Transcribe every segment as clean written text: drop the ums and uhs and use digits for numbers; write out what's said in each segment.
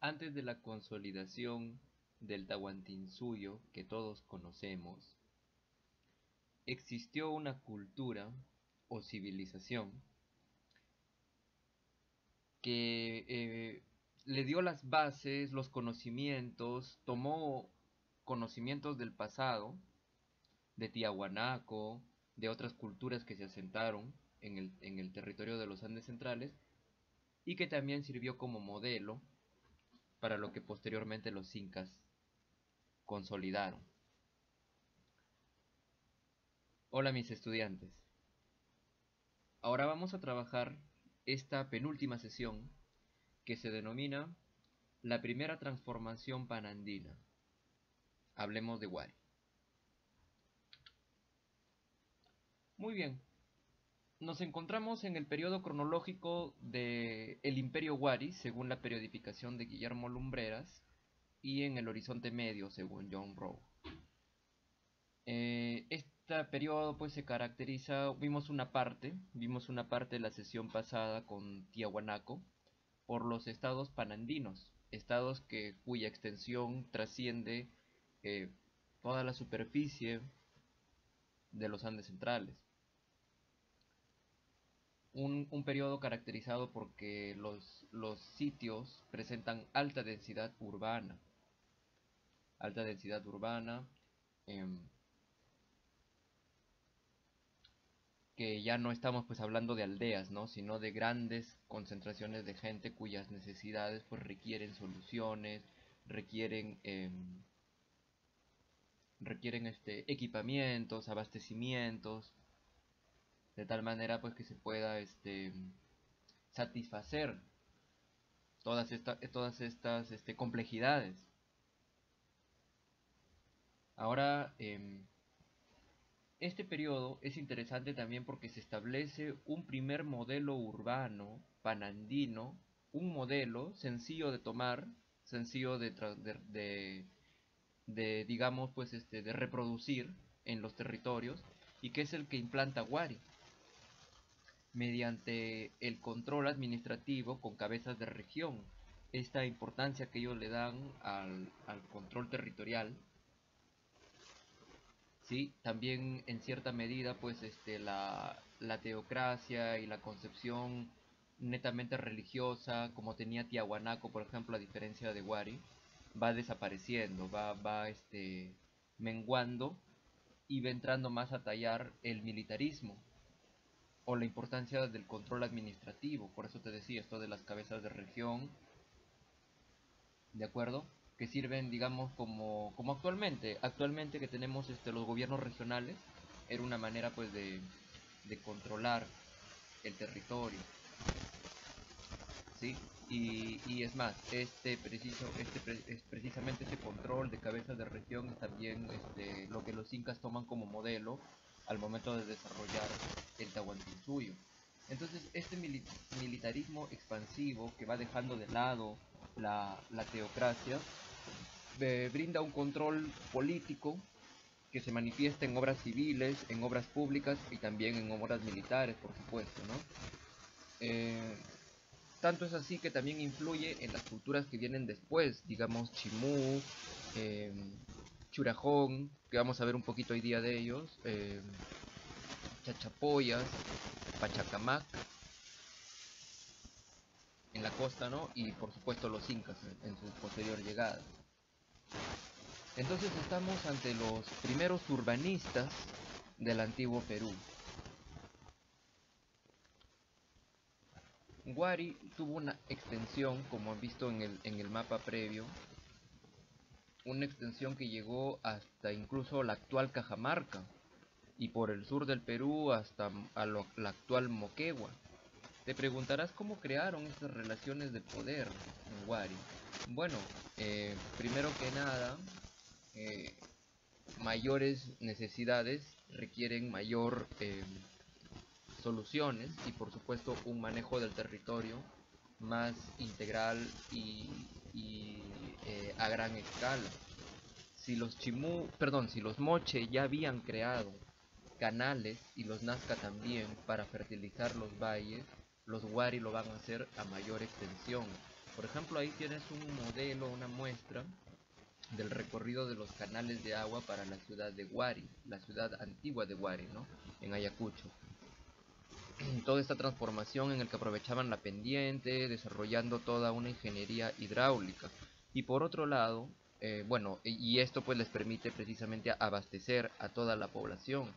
Antes de la consolidación del Tahuantinsuyo que todos conocemos, existió una cultura o civilización que le dio las bases, los conocimientos, tomó conocimientos del pasado, de Tiahuanaco, de otras culturas que se asentaron en el territorio de los Andes centrales, y que también sirvió como modelo para lo que posteriormente los incas consolidaron. Hola mis estudiantes, ahora vamos a trabajar esta penúltima sesión que se denomina la primera transformación panandina. Hablemos de Wari. Muy bien, nos encontramos en el periodo cronológico del Imperio Wari, según la periodificación de Guillermo Lumbreras, y en el Horizonte Medio, según John Rowe. Este periodo pues se caracteriza, vimos una parte de la sesión pasada con Tiahuanaco, por los estados panandinos, estados cuya extensión trasciende eh, toda la superficie de los Andes centrales. Un periodo caracterizado porque los sitios presentan alta densidad urbana, eh, que ya no estamos pues hablando de aldeas, ¿no? Sino de grandes concentraciones de gente cuyas necesidades pues requieren soluciones, requieren equipamientos, abastecimientos, de tal manera pues que se pueda satisfacer todas estas complejidades. Ahora, este periodo es interesante también porque se establece un primer modelo urbano panandino, un modelo sencillo de tomar, sencillo de digamos pues de reproducir en los territorios, y que es el que implanta Wari mediante el control administrativo con cabezas de región. Esta importancia que ellos le dan al control territorial, ¿sí? También en cierta medida pues la teocracia y la concepción netamente religiosa como tenía Tiahuanaco, por ejemplo, a diferencia de Wari, va desapareciendo, va menguando, y va entrando más a tallar el militarismo o la importancia del control administrativo. Por eso te decía esto de las cabezas de región, ¿de acuerdo? Que sirven, digamos, como actualmente que tenemos los gobiernos regionales, era una manera pues de controlar el territorio, ¿sí? Y es más, es precisamente este control de cabezas de región es también lo que los incas toman como modelo al momento de desarrollar el Tahuantinsuyo. Entonces, este militarismo expansivo que va dejando de lado la teocracia brinda un control político que se manifiesta en obras civiles, en obras públicas y también en obras militares, por supuesto, ¿no? Tanto es así que también influye en las culturas que vienen después, digamos Chimú, eh, Churajón, que vamos a ver un poquito hoy día de ellos, Chachapoyas, Pachacamac, en la costa, ¿no? Y por supuesto los incas en su posterior llegada. Entonces estamos ante los primeros urbanistas del antiguo Perú. Wari tuvo una extensión, como han visto en el mapa previo, una extensión que llegó hasta incluso la actual Cajamarca y por el sur del Perú hasta la actual Moquegua. Te preguntarás cómo crearon estas relaciones de poder en Wari. Bueno, primero que nada, eh, mayores necesidades requieren mayor soluciones y por supuesto un manejo del territorio más integral y a gran escala. Si los Moche ya habían creado canales y los Nazca también para fertilizar los valles, los Wari lo van a hacer a mayor extensión. Por ejemplo, ahí tienes un modelo, una muestra del recorrido de los canales de agua para la ciudad de Huari, la ciudad antigua de Huari, ¿no? En Ayacucho. Toda esta transformación en el que aprovechaban la pendiente, desarrollando toda una ingeniería hidráulica. Y por otro lado, bueno, y esto pues les permite precisamente abastecer a toda la población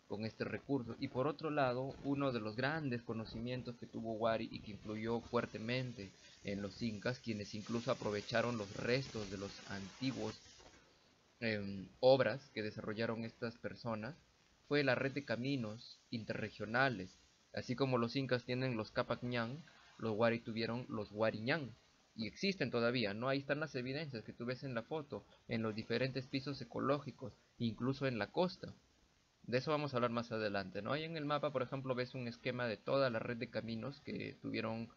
con este recurso. Y por otro lado, uno de los grandes conocimientos que tuvo Huari y que influyó fuertemente en los incas, quienes incluso aprovecharon los restos de los antiguos obras que desarrollaron estas personas, fue la red de caminos interregionales. Así como los incas tienen los Capac Ñan, los Wari tuvieron los Wariñán. Y existen todavía, ¿no? Ahí están las evidencias que tú ves en la foto, en los diferentes pisos ecológicos, incluso en la costa. De eso vamos a hablar más adelante, ¿no? Ahí en el mapa, por ejemplo, ves un esquema de toda la red de caminos que tuvieron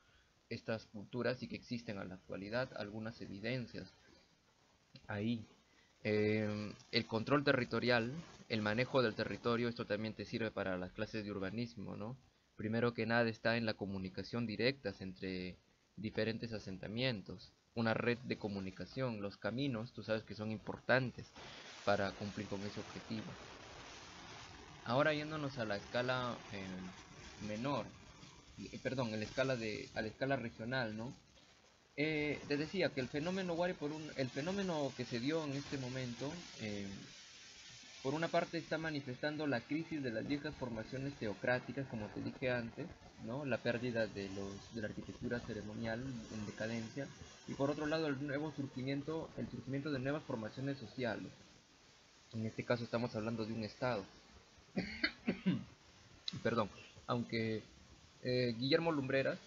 estas culturas y que existen a la actualidad, algunas evidencias ahí. El control territorial, el manejo del territorio, esto también te sirve para las clases de urbanismo, ¿no? Primero que nada está en la comunicación directa entre diferentes asentamientos, una red de comunicación, los caminos, tú sabes que son importantes para cumplir con ese objetivo. Ahora yéndonos a la escala menor, perdón, a la escala regional, ¿no? Te decía que el fenómeno Wari, el fenómeno que se dio en este momento, por una parte está manifestando la crisis de las viejas formaciones teocráticas, como te dije antes, ¿no? La pérdida de la arquitectura ceremonial en decadencia, y por otro lado el surgimiento de nuevas formaciones sociales. En este caso estamos hablando de un estado, perdón, aunque Guillermo Lumbreras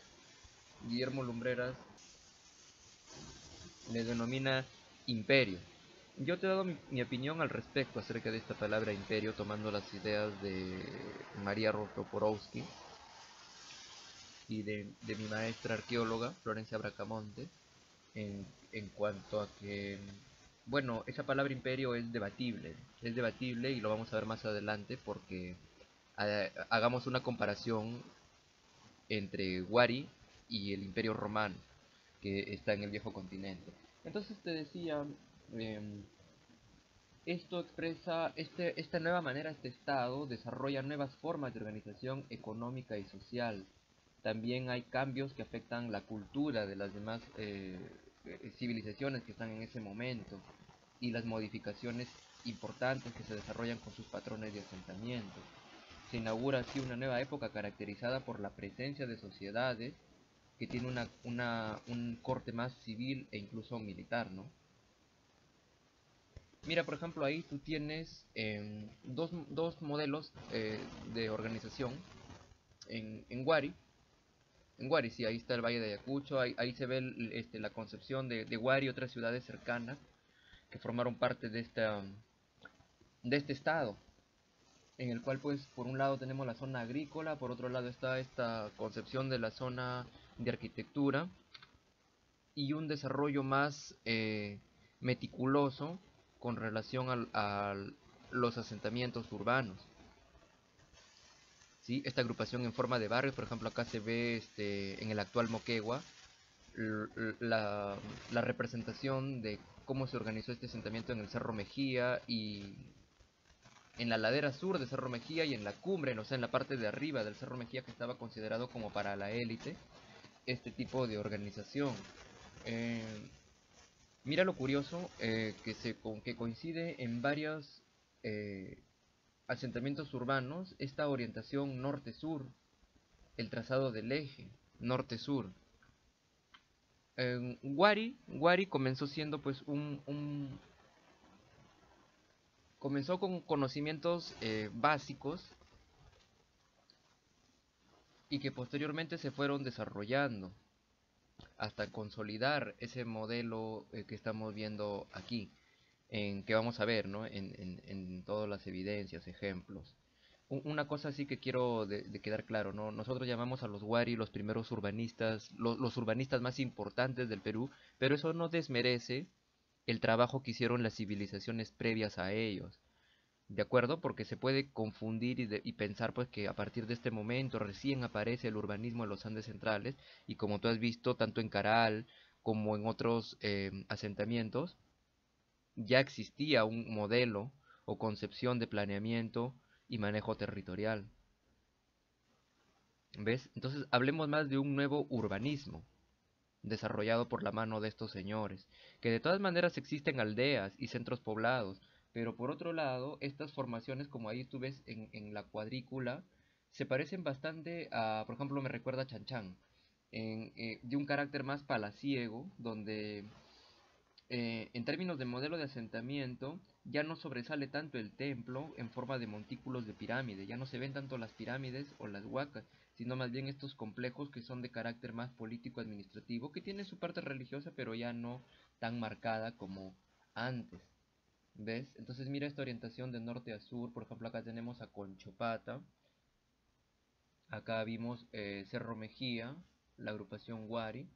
le denomina imperio. Yo te he dado mi opinión al respecto acerca de esta palabra imperio, tomando las ideas de María Rotoporowski y de mi maestra arqueóloga, Florencia Bracamonte, en cuanto a que, bueno, esa palabra imperio es debatible y lo vamos a ver más adelante porque hagamos una comparación entre Wari y el imperio romano que está en el viejo continente. Entonces te decía, eh, esto expresa, esta nueva manera, este Estado desarrolla nuevas formas de organización económica y social. También hay cambios que afectan la cultura de las demás civilizaciones que están en ese momento y las modificaciones importantes que se desarrollan con sus patrones de asentamiento. Se inaugura así una nueva época caracterizada por la presencia de sociedades que tienen un corte más civil e incluso militar, ¿no? Mira, por ejemplo, ahí tú tienes dos modelos de organización en Huari. En Huari, sí, ahí está el Valle de Ayacucho, ahí se ve la concepción de Huari y otras ciudades cercanas que formaron parte de este estado, en el cual pues por un lado tenemos la zona agrícola, por otro lado está esta concepción de la zona de arquitectura y un desarrollo más meticuloso con relación a los asentamientos urbanos. ¿Sí? Esta agrupación en forma de barrios, por ejemplo, acá se ve en el actual Moquegua la, la representación de cómo se organizó este asentamiento en el Cerro Mejía y en la ladera sur de Cerro Mejía y en la cumbre, o sea, en la parte de arriba del Cerro Mejía que estaba considerado como para la élite, este tipo de organización. Eh, Mira lo curioso que coincide en varios eh, asentamientos urbanos esta orientación norte-sur, el trazado del eje norte-sur. Wari comenzó siendo pues comenzó con conocimientos básicos y que posteriormente se fueron desarrollando hasta consolidar ese modelo que estamos viendo aquí, en que vamos a ver, ¿no? En todas las evidencias, ejemplos. Una cosa sí que quiero de quedar claro, ¿no? Nosotros llamamos a los Wari los primeros urbanistas, los urbanistas más importantes del Perú, pero eso no desmerece el trabajo que hicieron las civilizaciones previas a ellos. ¿De acuerdo? Porque se puede confundir y pensar pues que a partir de este momento recién aparece el urbanismo en los Andes centrales y como tú has visto tanto en Caral como en otros asentamientos, ya existía un modelo o concepción de planeamiento y manejo territorial. ¿Ves? Entonces hablemos más de un nuevo urbanismo desarrollado por la mano de estos señores, que de todas maneras existen aldeas y centros poblados, pero por otro lado, estas formaciones, como ahí tú ves en la cuadrícula, se parecen bastante a, por ejemplo, me recuerda a Chan de un carácter más palaciego, donde en términos de modelo de asentamiento, ya no sobresale tanto el templo en forma de montículos de pirámide, ya no se ven tanto las pirámides o las huacas, sino más bien estos complejos que son de carácter más político-administrativo, que tienen su parte religiosa, pero ya no tan marcada como antes. ¿Ves? Entonces mira esta orientación de norte a sur, por ejemplo acá tenemos a Conchopata, acá vimos Cerro Mejía, la agrupación Huari,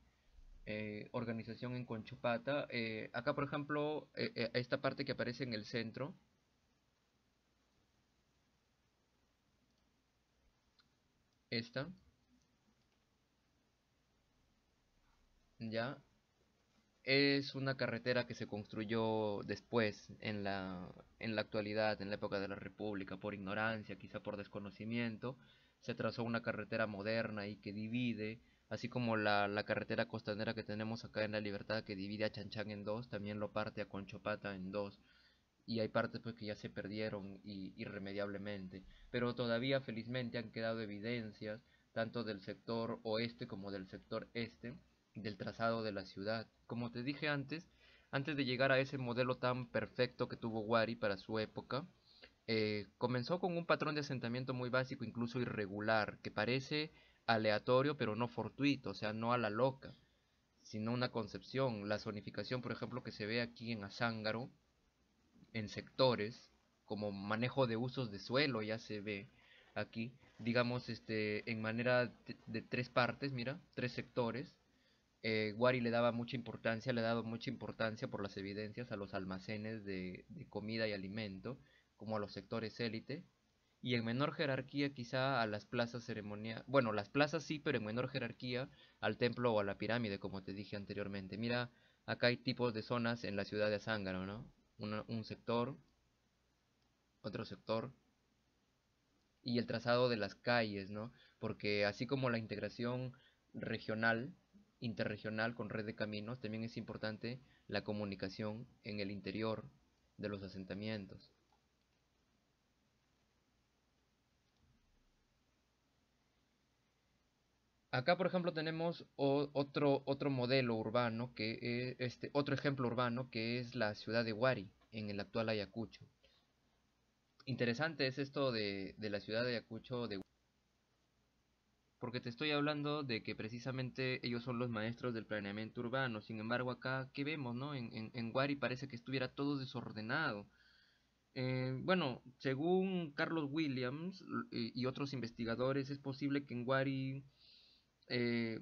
organización en Conchopata. Acá, por ejemplo, esta parte que aparece en el centro, esta, ya, es una carretera que se construyó después, en la actualidad, en la época de la República, por ignorancia, quizá por desconocimiento. Se trazó una carretera moderna y que divide, así como la carretera costanera que tenemos acá en La Libertad, que divide a Chanchán en dos, también lo parte a Conchopata en dos. Y hay partes pues que ya se perdieron irremediablemente, pero todavía felizmente han quedado evidencias tanto del sector oeste como del sector este del trazado de la ciudad. Como te dije antes, antes de llegar a ese modelo tan perfecto que tuvo Wari para su época, comenzó con un patrón de asentamiento muy básico, incluso irregular, que parece aleatorio pero no fortuito, o sea, no a la loca, sino una concepción. La zonificación, por ejemplo, que se ve aquí en Azángaro, en sectores, como manejo de usos de suelo, ya se ve aquí, digamos, en manera de tres partes, mira, tres sectores. Wari le daba mucha importancia, le ha dado mucha importancia por las evidencias a los almacenes de comida y alimento, como a los sectores élite, y en menor jerarquía quizá a las plazas ceremoniales, bueno, las plazas sí, pero en menor jerarquía al templo o a la pirámide, como te dije anteriormente. Mira, acá hay tipos de zonas en la ciudad de Azángaro, ¿no? Un sector, otro sector, y el trazado de las calles, ¿no? Porque así como la integración regional, interregional con red de caminos, también es importante la comunicación en el interior de los asentamientos. Acá, por ejemplo, tenemos otro modelo urbano, otro ejemplo urbano, que es la ciudad de Huari, en el actual Ayacucho. Interesante es esto de la ciudad de Ayacucho, porque te estoy hablando de que precisamente ellos son los maestros del planeamiento urbano. Sin embargo, acá, ¿qué vemos, no? En Huari parece que estuviera todo desordenado. Bueno, según Carlos Williams y otros investigadores, es posible que en Huari eh,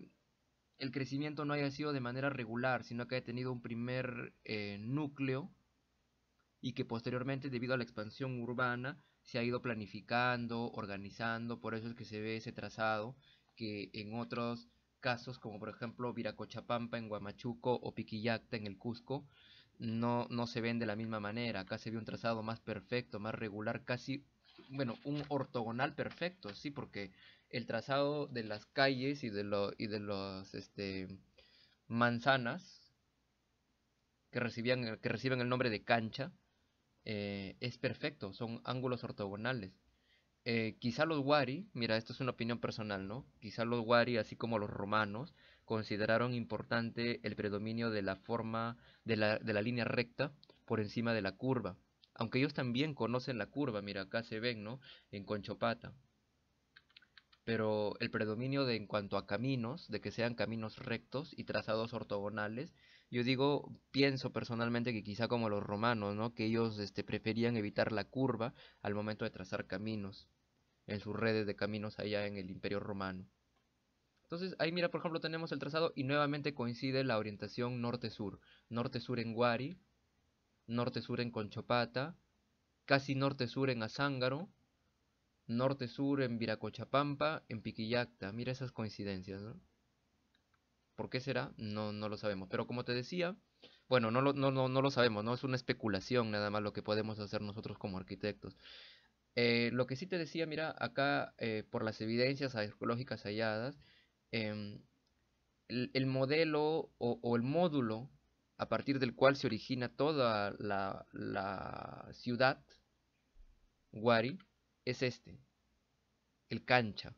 el crecimiento no haya sido de manera regular, sino que haya tenido un primer núcleo y que posteriormente, debido a la expansión urbana, se ha ido planificando, organizando, por eso es que se ve ese trazado que en otros casos, como por ejemplo Viracochapampa en Huamachuco o Piquillacta en el Cusco, no se ven de la misma manera. Acá se ve un trazado más perfecto, más regular, casi, bueno, un ortogonal perfecto, sí, porque el trazado de las calles y de los manzanas que reciben el nombre de cancha, es perfecto, son ángulos ortogonales. Quizá los Wari, mira, esto es una opinión personal, ¿no? Quizá los Wari, así como los romanos, consideraron importante el predominio de la forma de la línea recta por encima de la curva. Aunque ellos también conocen la curva, mira, acá se ven, ¿no? En Conchopata. Pero el predominio de en cuanto a caminos, de que sean caminos rectos y trazados ortogonales, yo digo, pienso personalmente que quizá como los romanos, ¿no? Que ellos preferían evitar la curva al momento de trazar caminos en sus redes de caminos allá en el Imperio Romano. Entonces ahí mira, por ejemplo, tenemos el trazado y nuevamente coincide la orientación norte-sur. Norte-sur en Huari, norte-sur en Conchopata, casi norte-sur en Azángaro, norte-sur en Viracochapampa, en Piquillacta. Mira esas coincidencias, ¿no? ¿Por qué será? No, no lo sabemos. Pero como te decía, bueno, no lo sabemos, ¿no? Es una especulación nada más lo que podemos hacer nosotros como arquitectos. Lo que sí te decía, mira, acá por las evidencias arqueológicas halladas, em, el modelo o el módulo a partir del cual se origina toda la ciudad, Wari, es este, el cancha,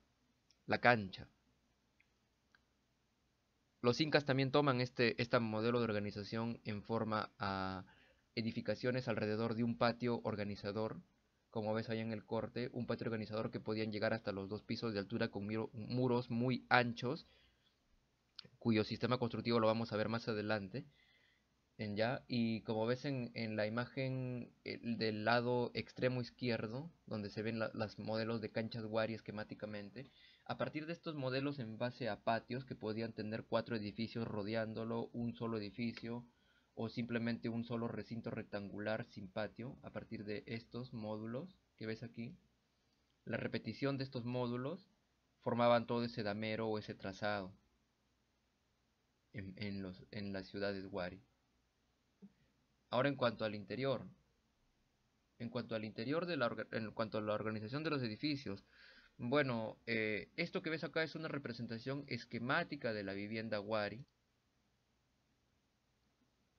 la cancha. Los incas también toman este modelo de organización en forma a edificaciones alrededor de un patio organizador, como ves ahí en el corte, un patio organizador que podían llegar hasta los 2 pisos de altura con muros muy anchos, cuyo sistema constructivo lo vamos a ver más adelante. Ya, y como ves en la imagen del lado extremo izquierdo, donde se ven las modelos de canchas Wari esquemáticamente, a partir de estos modelos en base a patios que podían tener 4 edificios rodeándolo, un solo edificio o simplemente un solo recinto rectangular sin patio, a partir de estos módulos que ves aquí, la repetición de estos módulos formaban todo ese damero o ese trazado en las ciudades Wari. Ahora en cuanto a la organización de los edificios, bueno, esto que ves acá es una representación esquemática de la vivienda Wari.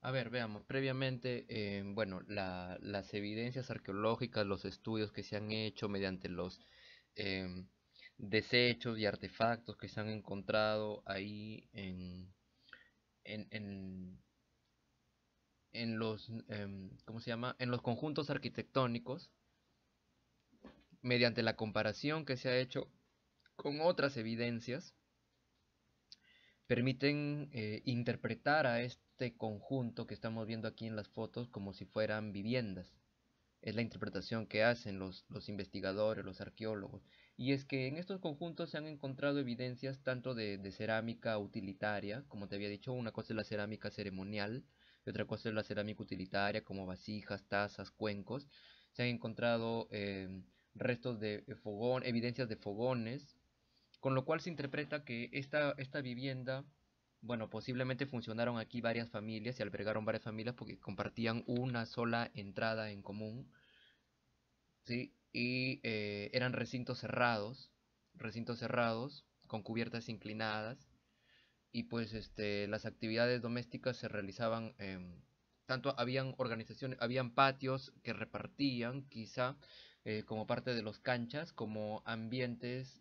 A ver, veamos, previamente, bueno, las evidencias arqueológicas, los estudios que se han hecho mediante los em, desechos y artefactos que se han encontrado ahí en, en, en los, ¿cómo se llama? En los conjuntos arquitectónicos, mediante la comparación que se ha hecho con otras evidencias, permiten interpretar a este conjunto que estamos viendo aquí en las fotos como si fueran viviendas. Es la interpretación que hacen los investigadores, los arqueólogos. Y es que en estos conjuntos se han encontrado evidencias tanto de cerámica utilitaria, como te había dicho, una cosa es la cerámica ceremonial y otra cosa es la cerámica utilitaria, como vasijas, tazas, cuencos. Se han encontrado restos de fogón, evidencias de fogones, con lo cual se interpreta que esta vivienda, bueno, posiblemente funcionaron aquí varias familias y albergaron varias familias porque compartían una sola entrada en común, ¿sí? Y eran recintos cerrados, con cubiertas inclinadas, y pues las actividades domésticas se realizaban, tanto habían organizaciones, habían patios que repartían, quizá, como parte de los canchas, como ambientes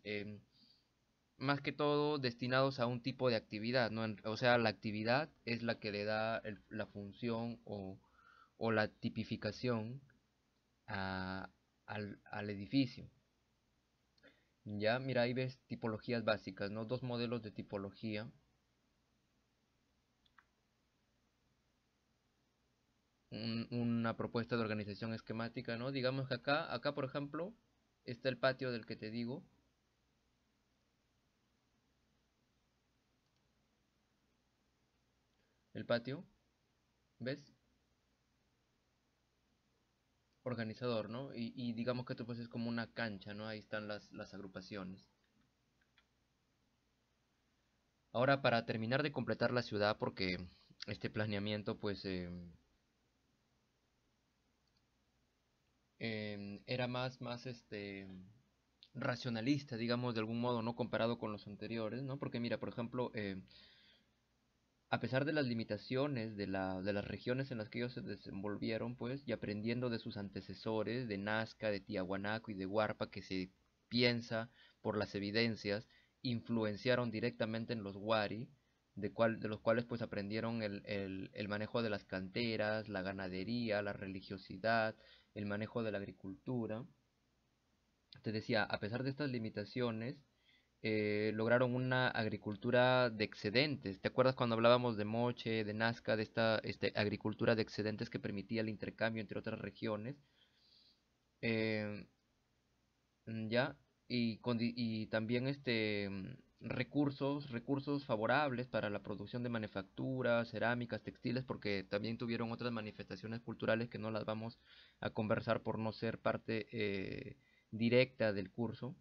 más que todo destinados a un tipo de actividad, ¿no? O sea, la actividad es la que le da la función o la tipificación a- al edificio. Ya, mira, ahí ves tipologías básicas, ¿no? Dos modelos de tipología. Una propuesta de organización esquemática, ¿no? Digamos que acá por ejemplo, está el patio del que te digo. El patio, ¿ves? Organizador, ¿no? Y digamos que esto pues es como una cancha, ¿no? Ahí están las agrupaciones. Ahora, para terminar de completar la ciudad, porque este planeamiento, pues, era más racionalista, digamos, de algún modo, no comparado con los anteriores, ¿no? Porque mira, por ejemplo, a pesar de las limitaciones de las regiones en las que ellos se desenvolvieron, pues, y aprendiendo de sus antecesores, de Nazca, de Tiahuanaco y de Huarpa, que se piensa por las evidencias, influenciaron directamente en los Wari, de los cuales pues aprendieron el manejo de las canteras, la ganadería, la religiosidad, el manejo de la agricultura. Te decía, a pesar de estas limitaciones, lograron una agricultura de excedentes. ¿Te acuerdas cuando hablábamos de Moche, de Nazca, de esta agricultura de excedentes que permitía el intercambio entre otras regiones? Eh, ya, y también recursos favorables para la producción de manufacturas, cerámicas, textiles, porque también tuvieron otras manifestaciones culturales que no las vamos a conversar por no ser parte directa del curso.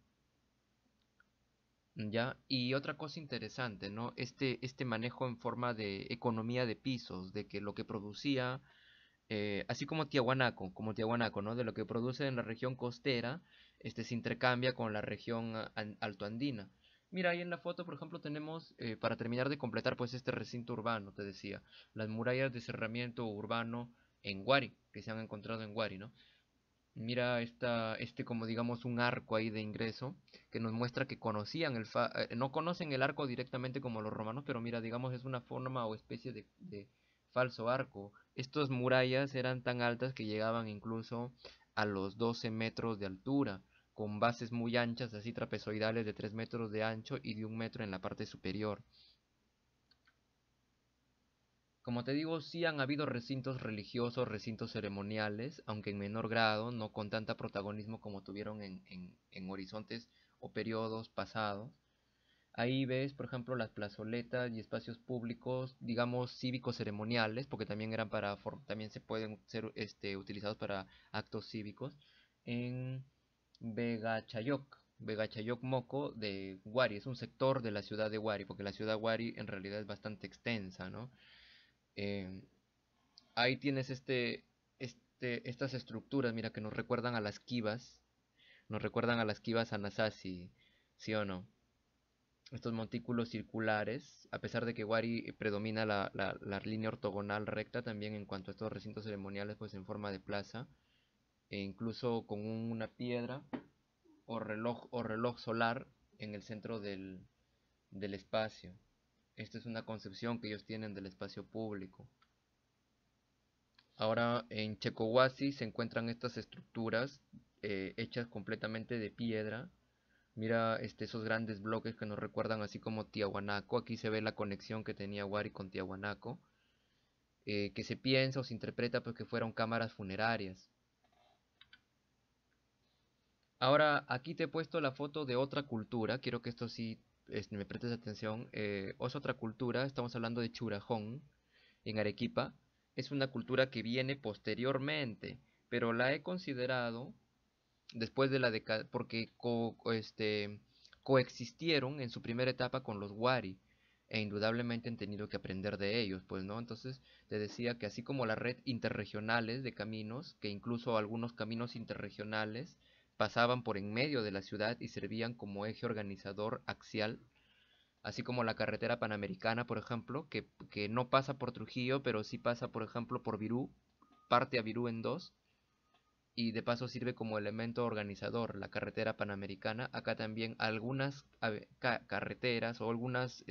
¿Ya? Y otra cosa interesante, ¿no? Este manejo en forma de economía de pisos, de que lo que producía, así como Tiahuanaco, ¿no? De lo que produce en la región costera, se intercambia con la región altoandina. Mira, ahí en la foto, por ejemplo, tenemos, para terminar de completar, pues este recinto urbano, te decía, las murallas de cerramiento urbano en Huari, que se han encontrado en Huari, ¿no? Mira como digamos un arco ahí de ingreso que nos muestra que conocían no conocen el arco directamente como los romanos, pero mira, digamos es una forma o especie de falso arco. Estas murallas eran tan altas que llegaban incluso a los 12 metros de altura, con bases muy anchas, así trapezoidales de 3 metros de ancho y de 1 metro en la parte superior. Como te digo, sí han habido recintos religiosos, recintos ceremoniales, aunque en menor grado, no con tanta protagonismo como tuvieron en horizontes o periodos pasados. Ahí ves, por ejemplo, las plazoletas y espacios públicos, digamos, cívicos ceremoniales, porque también también se pueden ser utilizados para actos cívicos, en Vegachayok Moco de Huari. Es un sector de la ciudad de Huari, porque la ciudad de Huari en realidad es bastante extensa, ¿no? Eh, Ahí tienes estas estructuras, mira, que nos recuerdan a las kivas, nos recuerdan a las kivas Anasazi, ¿sí o no? Estos montículos circulares, a pesar de que Wari predomina la línea ortogonal recta, también en cuanto a estos recintos ceremoniales, pues en forma de plaza, e incluso con una piedra o reloj solar en el centro del espacio. Esta es una concepción que ellos tienen del espacio público. Ahora en Checohuasi se encuentran estas estructuras hechas completamente de piedra. Mira esos grandes bloques que nos recuerdan así como Tiahuanaco. Aquí se ve la conexión que tenía Huari con Tiahuanaco. Que se piensa o se interpreta pues que fueron cámaras funerarias. Ahora aquí te he puesto la foto de otra cultura. Quiero que esto sí me prestes atención. Es otra cultura. Estamos hablando de Churajón en Arequipa. Es una cultura que viene posteriormente, pero la he considerado después de la década, porque coexistieron en su primera etapa con los Wari, e indudablemente han tenido que aprender de ellos, pues, ¿no? Entonces, te decía que así como la red interregionales de caminos, que incluso algunos caminos interregionales pasaban por en medio de la ciudad y servían como eje organizador axial, así como la carretera panamericana, por ejemplo, que no pasa por Trujillo, pero sí pasa, por ejemplo, por Virú, parte a Virú en dos, y de paso sirve como elemento organizador la carretera panamericana. Acá también algunas carreteras o algunos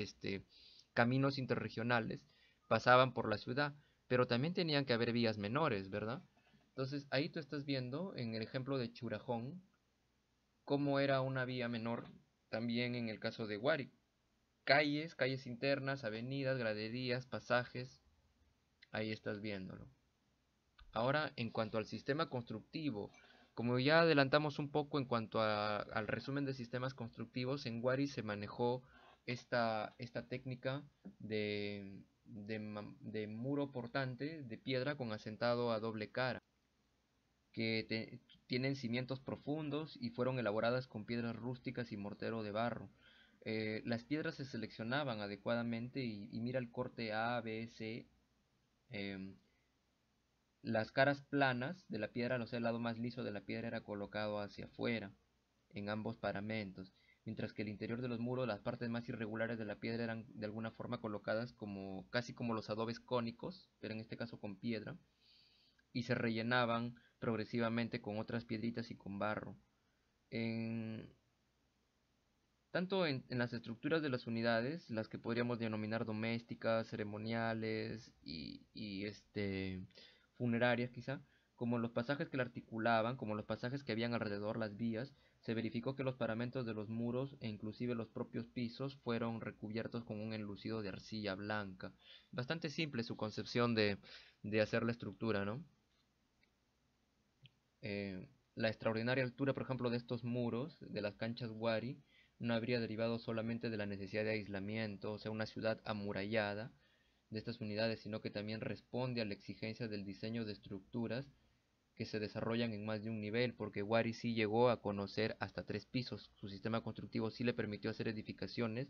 caminos interregionales pasaban por la ciudad, pero también tenían que haber vías menores, ¿verdad? Entonces ahí tú estás viendo en el ejemplo de Churajón cómo era una vía menor también en el caso de Huari. Calles internas, avenidas, graderías, pasajes, ahí estás viéndolo. Ahora, en cuanto al sistema constructivo, como ya adelantamos un poco en cuanto al resumen de sistemas constructivos, en Wari se manejó esta técnica de muro portante de piedra con asentado a doble cara, que tienen cimientos profundos y fueron elaboradas con piedras rústicas y mortero de barro. Las piedras se seleccionaban adecuadamente y mira el corte A, B, C. em, Las caras planas de la piedra, o sea, el lado más liso de la piedra era colocado hacia afuera, en ambos paramentos, mientras que el interior de los muros, las partes más irregulares de la piedra eran de alguna forma colocadas casi como los adobes cónicos, pero en este caso con piedra, y se rellenaban progresivamente con otras piedritas y con barro. En, tanto en las estructuras de las unidades, las que podríamos denominar domésticas, ceremoniales y funerarias quizá, como los pasajes que la articulaban, como los pasajes que habían alrededor las vías, se verificó que los paramentos de los muros e inclusive los propios pisos fueron recubiertos con un enlucido de arcilla blanca. Bastante simple su concepción de hacer la estructura, ¿no? La extraordinaria altura, por ejemplo, de estos muros, de las canchas Wari, no habría derivado solamente de la necesidad de aislamiento, o sea, una ciudad amurallada de estas unidades, sino que también responde a la exigencia del diseño de estructuras que se desarrollan en más de un nivel, porque Wari sí llegó a conocer hasta 3 pisos. Su sistema constructivo sí le permitió hacer edificaciones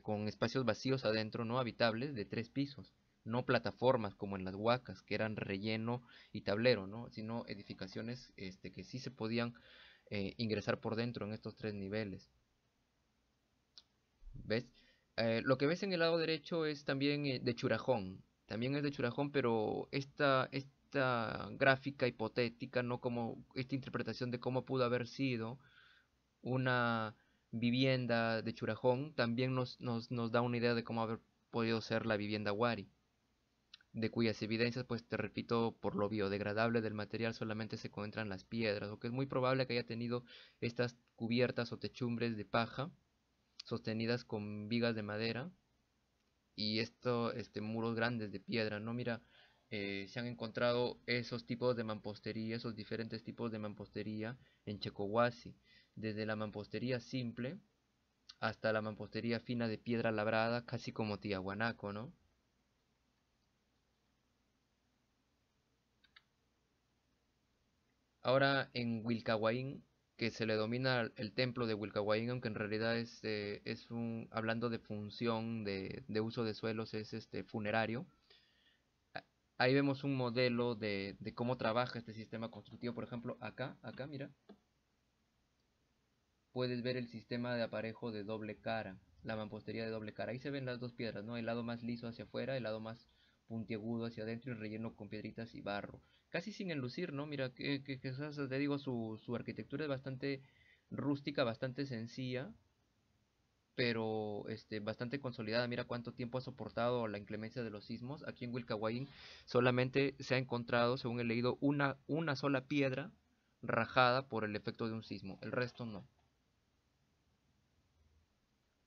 con espacios vacíos adentro, no habitables, de 3 pisos. No plataformas como en las huacas, que eran relleno y tablero, ¿no? Sino edificaciones que sí se podían ingresar por dentro en estos 3 niveles. ¿Ves? Lo que ves en el lado derecho es también de Churajón. También es de Churajón, pero esta gráfica hipotética, no como esta interpretación de cómo pudo haber sido una vivienda de Churajón, también nos da una idea de cómo haber podido ser la vivienda Wari, de cuyas evidencias, pues te repito, por lo biodegradable del material solamente se encuentran las piedras, o que es muy probable que haya tenido estas cubiertas o techumbres de paja sostenidas con vigas de madera y muros grandes de piedra, ¿no? Mira, se han encontrado esos tipos de mampostería, esos diferentes tipos de mampostería en Checohuasi, desde la mampostería simple hasta la mampostería fina de piedra labrada, casi como Tiahuanaco, ¿no? Ahora en Wilcahuaín, que se le domina el templo de Wilcahuaín, aunque en realidad hablando de función de uso de suelos, es funerario. Ahí vemos un modelo de cómo trabaja este sistema constructivo. Por ejemplo, acá, mira, puedes ver el sistema de aparejo de doble cara, la mampostería de doble cara. Ahí se ven las dos piedras, ¿no? El lado más liso hacia afuera, el lado más puntiagudo hacia adentro y relleno con piedritas y barro. Casi sin enlucir, ¿no? Mira, te digo, su arquitectura es bastante rústica, bastante sencilla, pero bastante consolidada. Mira cuánto tiempo ha soportado la inclemencia de los sismos. Aquí en Wilcahuayín solamente se ha encontrado, según he leído, una sola piedra rajada por el efecto de un sismo. El resto no.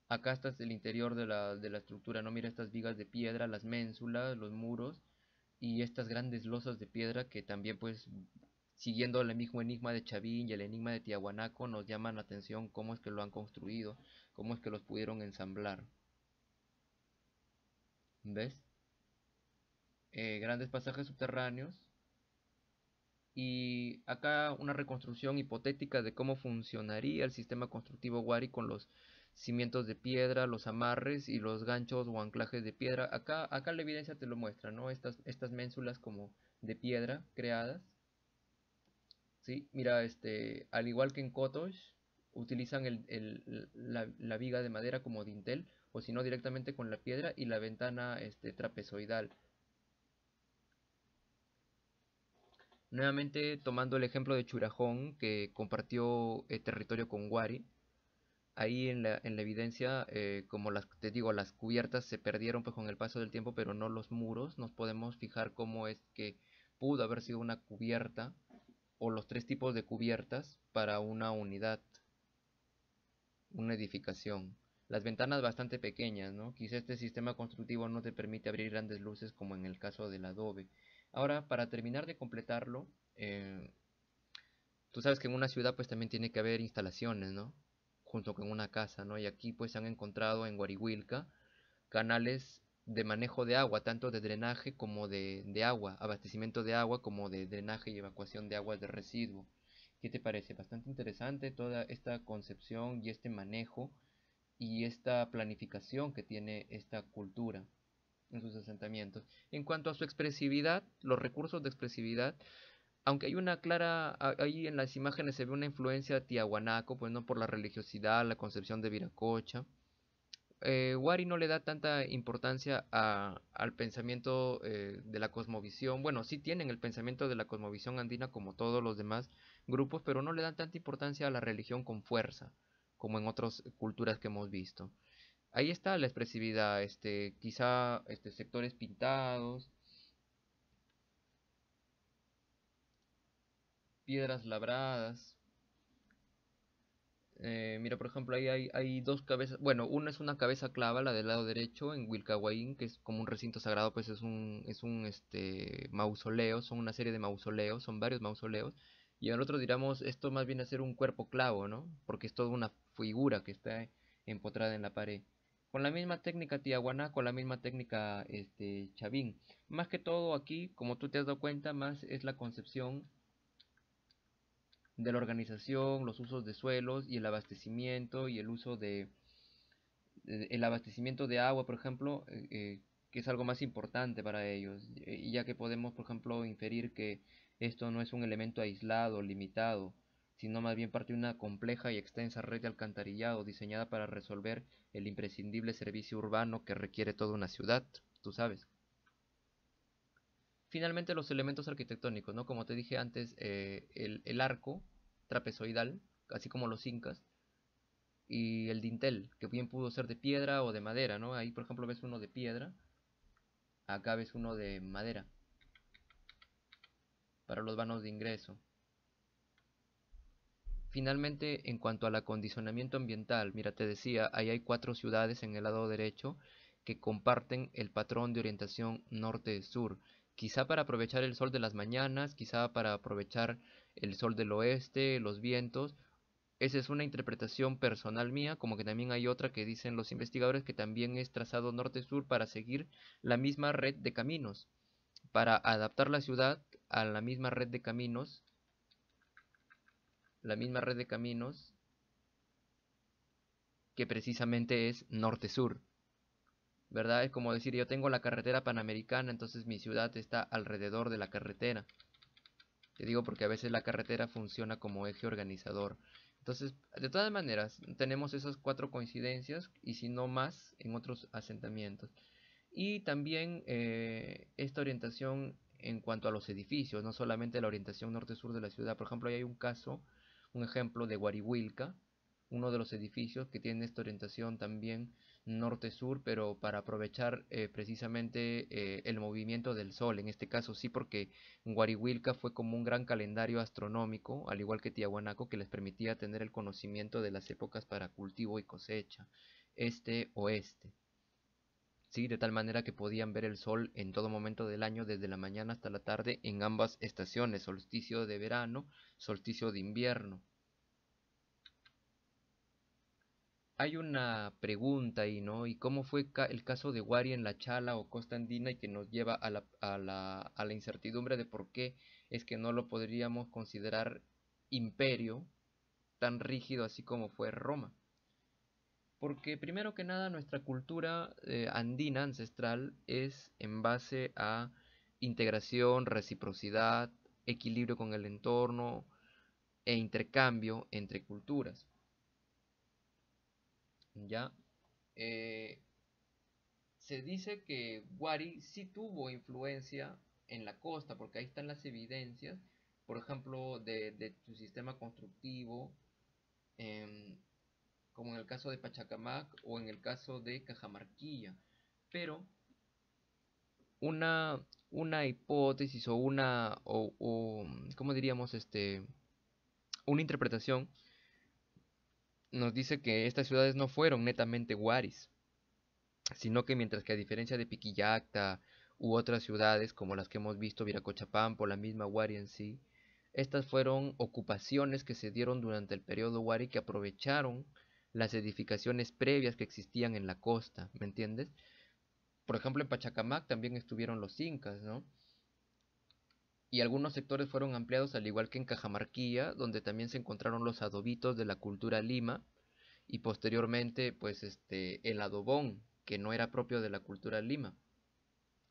Acá está el interior de la estructura, ¿no? Mira estas vigas de piedra, las ménsulas, los muros y estas grandes losas de piedra que también, pues, siguiendo el mismo enigma de Chavín y el enigma de Tiahuanaco, nos llaman la atención cómo es que lo han construido, cómo es que los pudieron ensamblar. ¿Ves? Grandes pasajes subterráneos y acá una reconstrucción hipotética de cómo funcionaría el sistema constructivo Wari con los cimientos de piedra, los amarres y los ganchos o anclajes de piedra. Acá la evidencia te lo muestra, ¿no? Estas ménsulas como de piedra creadas, ¿sí? Mira, al igual que en Kotosh, utilizan la viga de madera como dintel, o si no directamente con la piedra y la ventana trapezoidal. Nuevamente tomando el ejemplo de Churajón, que compartió territorio con Wari, ahí en la evidencia, como te digo, las cubiertas se perdieron pues con el paso del tiempo, pero no los muros, nos podemos fijar cómo es que pudo haber sido una cubierta o los 3 tipos de cubiertas para una unidad, una edificación. Las ventanas bastante pequeñas, ¿no? Quizá este sistema constructivo no te permite abrir grandes luces como en el caso del adobe. Ahora, para terminar de completarlo, tú sabes que en una ciudad pues también tiene que haber instalaciones, ¿no? Junto con una casa, ¿no? Y aquí pues se han encontrado en Guarihuilca canales de manejo de agua, tanto de drenaje como de agua, abastecimiento de agua como de drenaje y evacuación de aguas de residuo. ¿Qué te parece? Bastante interesante toda esta concepción y este manejo y esta planificación que tiene esta cultura en sus asentamientos. En cuanto a su expresividad, los recursos de expresividad, aunque hay una clara, ahí en las imágenes se ve una influencia tiahuanaco, pues no por la religiosidad, la concepción de Viracocha. Wari no le da tanta importancia al pensamiento de la cosmovisión. Bueno, sí tienen el pensamiento de la cosmovisión andina como todos los demás grupos, pero no le dan tanta importancia a la religión con fuerza, como en otras culturas que hemos visto. Ahí está la expresividad, quizá sectores pintados, piedras labradas. Mira, por ejemplo, ahí hay 2 cabezas. Bueno, una es una cabeza clava, la del lado derecho, en Wilcahuaín, que es como un recinto sagrado, pues es un mausoleo, son una serie de mausoleos, son varios mausoleos. Y en el otro diríamos, esto más bien a ser un cuerpo clavo, ¿no? Porque es toda una figura que está empotrada en la pared. con la misma técnica Tiahuanaco, con la misma técnica Chavín. Más que todo aquí, como tú te has dado cuenta, más es la concepción de la organización, los usos de suelos y el abastecimiento y el uso el abastecimiento de agua, por ejemplo, que es algo más importante para ellos, y ya que podemos, por ejemplo, inferir que esto no es un elemento aislado, limitado, sino más bien parte de una compleja y extensa red de alcantarillado diseñada para resolver el imprescindible servicio urbano que requiere toda una ciudad, tú sabes. Finalmente, los elementos arquitectónicos, ¿no? Como te dije antes, el arco trapezoidal, así como los incas, y el dintel, que bien pudo ser de piedra o de madera, ¿no? Ahí, por ejemplo, ves uno de piedra, acá ves uno de madera, para los vanos de ingreso. Finalmente, en cuanto al acondicionamiento ambiental, mira, te decía, ahí hay 4 ciudades en el lado derecho que comparten el patrón de orientación norte-sur. Quizá para aprovechar el sol de las mañanas, quizá para aprovechar el sol del oeste, los vientos. Esa es una interpretación personal mía, como que también hay otra que dicen los investigadores que también es trazado norte-sur para seguir la misma red de caminos, para adaptar la ciudad a la misma red de caminos que precisamente es norte-sur, ¿verdad? Es como decir, yo tengo la carretera panamericana, entonces mi ciudad está alrededor de la carretera. Te digo porque a veces la carretera funciona como eje organizador. Entonces, de todas maneras, tenemos esas 4 coincidencias y si no más en otros asentamientos. Y también esta orientación en cuanto a los edificios, no solamente la orientación norte-sur de la ciudad. Por ejemplo, ahí hay un ejemplo de Guarihuilca, uno de los edificios que tiene esta orientación también norte-sur, pero para aprovechar precisamente el movimiento del sol. En este caso sí, porque Guarihuilca fue como un gran calendario astronómico, al igual que Tiahuanaco, que les permitía tener el conocimiento de las épocas para cultivo y cosecha, este-oeste. Sí, de tal manera que podían ver el sol en todo momento del año, desde la mañana hasta la tarde, en ambas estaciones, solsticio de verano, solsticio de invierno. Hay una pregunta ahí, ¿no? ¿Y cómo fue el caso de Wari en la Chala o Costa Andina y que nos lleva a la incertidumbre de por qué es que no lo podríamos considerar imperio tan rígido así como fue Roma? Porque primero que nada nuestra cultura andina ancestral es en base a integración, reciprocidad, equilibrio con el entorno e intercambio entre culturas. ¿Ya? Eh, Se dice que Wari sí tuvo influencia en la costa, porque ahí están las evidencias, por ejemplo, de su sistema constructivo, em, como en el caso de Pachacamac o en el caso de Cajamarquilla. Pero una, una hipótesis o, ¿cómo diríamos? Una interpretación nos dice que estas ciudades no fueron netamente Waris, sino que mientras que a diferencia de Piquillacta u otras ciudades como las que hemos visto, Viracochapampo, la misma Wari en sí, estas fueron ocupaciones que se dieron durante el periodo Wari que aprovecharon las edificaciones previas que existían en la costa, ¿me entiendes? Por ejemplo, en Pachacamac también estuvieron los incas, ¿no? Y algunos sectores fueron ampliados al igual que en Cajamarquilla, donde también se encontraron los adobitos de la cultura lima y posteriormente pues el adobón, que no era propio de la cultura lima.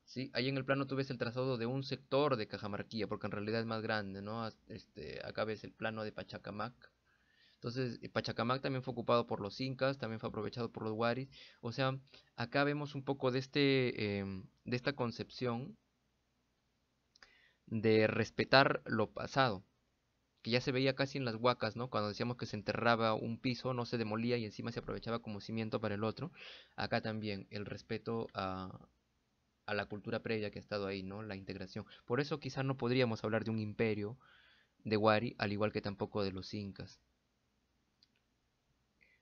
Sí, ahí en el plano tú ves el trazado de un sector de Cajamarquilla, porque en realidad es más grande, ¿no? Acá ves el plano de Pachacamac. Entonces, Pachacamac también fue ocupado por los incas, también fue aprovechado por los huaris. O sea, acá vemos un poco de esta concepción de respetar lo pasado, que ya se veía casi en las huacas, ¿no? Cuando decíamos que se enterraba un piso, no se demolía y encima se aprovechaba como cimiento para el otro. Acá también el respeto a la cultura previa que ha estado ahí, ¿no? La integración. Por eso quizás no podríamos hablar de un imperio de Wari, al igual que tampoco de los incas.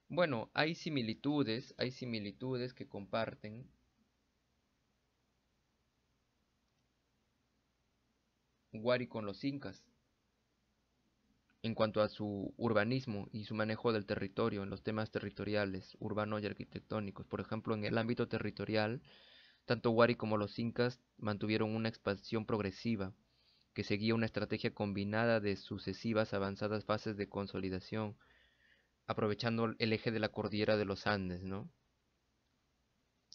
Bueno, hay similitudes que comparten Wari con los incas. en cuanto a su urbanismo y su manejo del territorio en los temas territoriales, urbanos y arquitectónicos. Por ejemplo, en el ámbito territorial, tanto Wari como los incas mantuvieron una expansión progresiva que seguía una estrategia combinada de sucesivas avanzadas fases de consolidación, aprovechando el eje de la cordillera de los Andes, ¿no?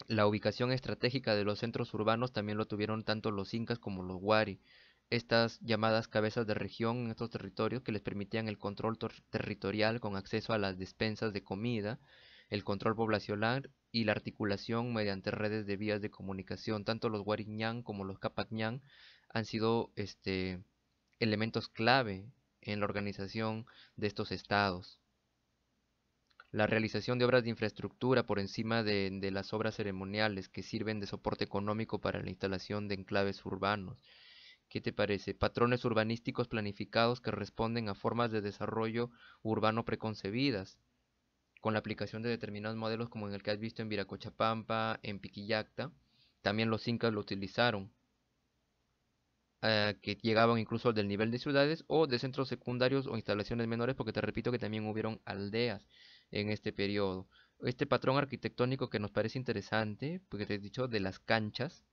La ubicación estratégica de los centros urbanos también lo tuvieron tanto los incas como los wari. Estas llamadas cabezas de región en estos territorios que les permitían el control territorial con acceso a las despensas de comida, el control poblacional y la articulación mediante redes de vías de comunicación. Tanto los Wariñán como los Capacñán han sido elementos clave en la organización de estos estados. La realización de obras de infraestructura por encima de las obras ceremoniales que sirven de soporte económico para la instalación de enclaves urbanos. ¿Qué te parece? Patrones urbanísticos planificados que responden a formas de desarrollo urbano preconcebidas, con la aplicación de determinados modelos como en el que has visto en Viracochapampa, en Piquillacta. También los incas lo utilizaron, que llegaban incluso del nivel de ciudades o de centros secundarios o instalaciones menores, porque te repito que también hubieron aldeas en este periodo. Este patrón arquitectónico que nos parece interesante, porque te he dicho de las canchas,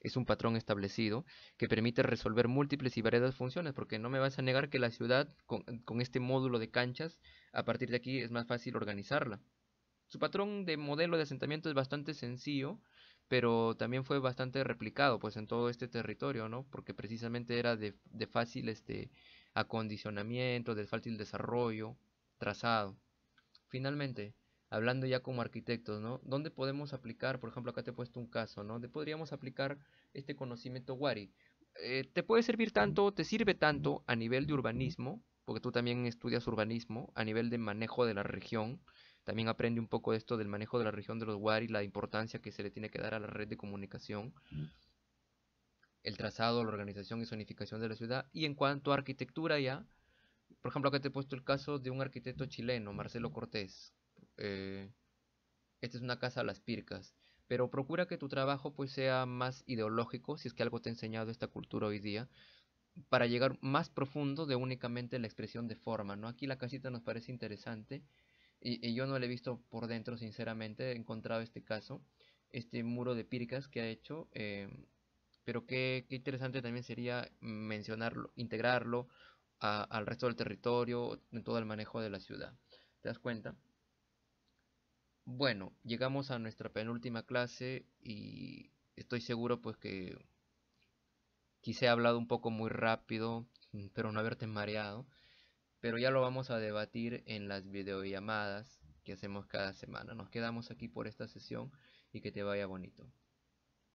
es un patrón establecido que permite resolver múltiples y variadas funciones, porque no me vas a negar que la ciudad con este módulo de canchas, a partir de aquí es más fácil organizarla. Su patrón de modelo de asentamiento es bastante sencillo, pero también fue bastante replicado pues en todo este territorio, ¿no? Porque precisamente era de fácil acondicionamiento, de fácil desarrollo, trazado. Finalmente, hablando ya como arquitectos, ¿no? ¿Dónde podemos aplicar, por ejemplo, acá te he puesto un caso, ¿no? ¿Dónde podríamos aplicar este conocimiento Wari? Te puede servir tanto, te sirve tanto a nivel de urbanismo, porque tú también estudias urbanismo, a nivel de manejo de la región, también aprende un poco esto del manejo de la región de los Wari, la importancia que se le tiene que dar a la red de comunicación, el trazado, la organización y zonificación de la ciudad, y en cuanto a arquitectura ya, por ejemplo, acá te he puesto el caso de un arquitecto chileno, Marcelo Cortés. Eh, Esta es una casa a las pircas, pero procura que tu trabajo pues sea más ideológico, si es que algo te ha enseñado esta cultura hoy día, para llegar más profundo de únicamente la expresión de forma, ¿no? Aquí la casita nos parece interesante y yo no la he visto por dentro, sinceramente, he encontrado este caso, este muro de pircas que ha hecho, pero qué interesante también sería mencionarlo, integrarlo al resto del territorio, en todo el manejo de la ciudad. ¿Te das cuenta? Bueno, llegamos a nuestra penúltima clase y estoy seguro pues que quizá he hablado un poco muy rápido, pero no haberte mareado, pero ya lo vamos a debatir en las videollamadas que hacemos cada semana. Nos quedamos aquí por esta sesión y que te vaya bonito.